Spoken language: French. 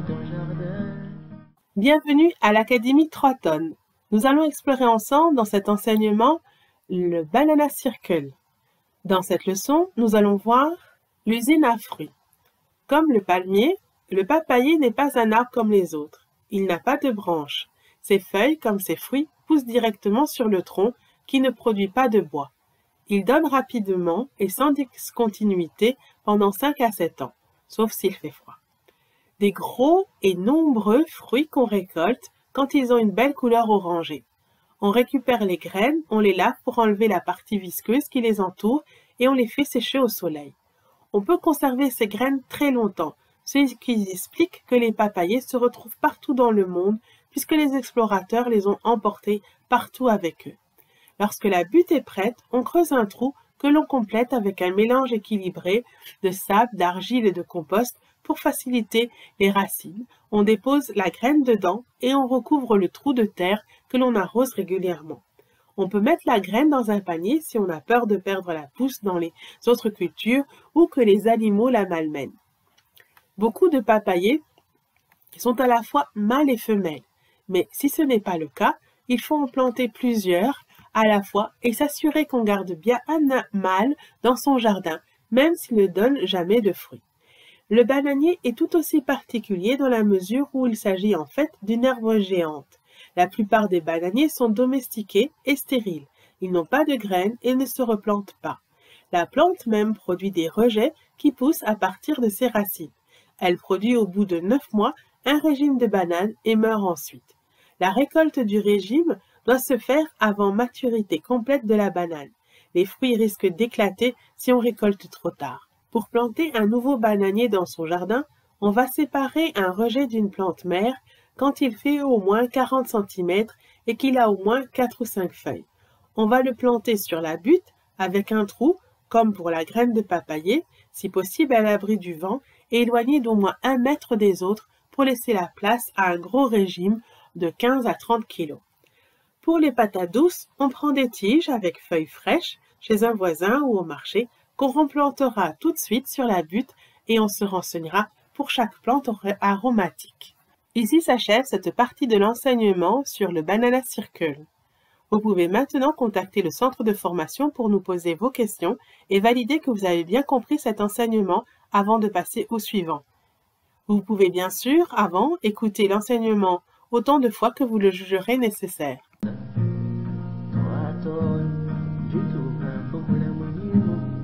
ton jardin. Bienvenue à l'Académie 3 tonnes. Nous allons explorer ensemble dans cet enseignement le Banana Circle. Dans cette leçon, nous allons voir l'usine à fruits. Comme le palmier, le papayer n'est pas un arbre comme les autres. Il n'a pas de branches. Ses feuilles, comme ses fruits, poussent directement sur le tronc qui ne produit pas de bois. Il donne rapidement et sans discontinuité pendant 5 à 7 ans, sauf s'il fait froid. Des gros et nombreux fruits qu'on récolte quand ils ont une belle couleur orangée. On récupère les graines, on les lave pour enlever la partie visqueuse qui les entoure et on les fait sécher au soleil. On peut conserver ces graines très longtemps, ce qui explique que les papayers se retrouvent partout dans le monde puisque les explorateurs les ont emportés partout avec eux. Lorsque la butte est prête, on creuse un trou que l'on complète avec un mélange équilibré de sable, d'argile et de compost pour faciliter les racines. On dépose la graine dedans et on recouvre le trou de terre que l'on arrose régulièrement. On peut mettre la graine dans un panier si on a peur de perdre la pousse dans les autres cultures ou que les animaux la malmènent. Beaucoup de papayers sont à la fois mâles et femelles, mais si ce n'est pas le cas, il faut en planter plusieurs à la fois et s'assurer qu'on garde bien un mâle dans son jardin, même s'il ne donne jamais de fruits. Le bananier est tout aussi particulier dans la mesure où il s'agit en fait d'une herbe géante. La plupart des bananiers sont domestiqués et stériles. Ils n'ont pas de graines et ne se replantent pas. La plante même produit des rejets qui poussent à partir de ses racines. Elle produit au bout de 9 mois un régime de bananes et meurt ensuite. La récolte du régime doit se faire avant maturité complète de la banane. Les fruits risquent d'éclater si on récolte trop tard. Pour planter un nouveau bananier dans son jardin, on va séparer un rejet d'une plante mère quand il fait au moins 40 cm et qu'il a au moins 4 ou 5 feuilles. On va le planter sur la butte avec un trou, comme pour la graine de papayer, si possible à l'abri du vent et éloigné d'au moins 1 mètre des autres pour laisser la place à un gros régime de 15 à 30 kg. Pour les patates douces, on prend des tiges avec feuilles fraîches chez un voisin ou au marché qu'on replantera tout de suite sur la butte et on se renseignera pour chaque plante aromatique. Ici s'achève cette partie de l'enseignement sur le Banana Circle. Vous pouvez maintenant contacter le centre de formation pour nous poser vos questions et valider que vous avez bien compris cet enseignement avant de passer au suivant. Vous pouvez bien sûr, avant, écouter l'enseignement autant de fois que vous le jugerez nécessaire. 3 tonnes, du tout, un problème au niveau.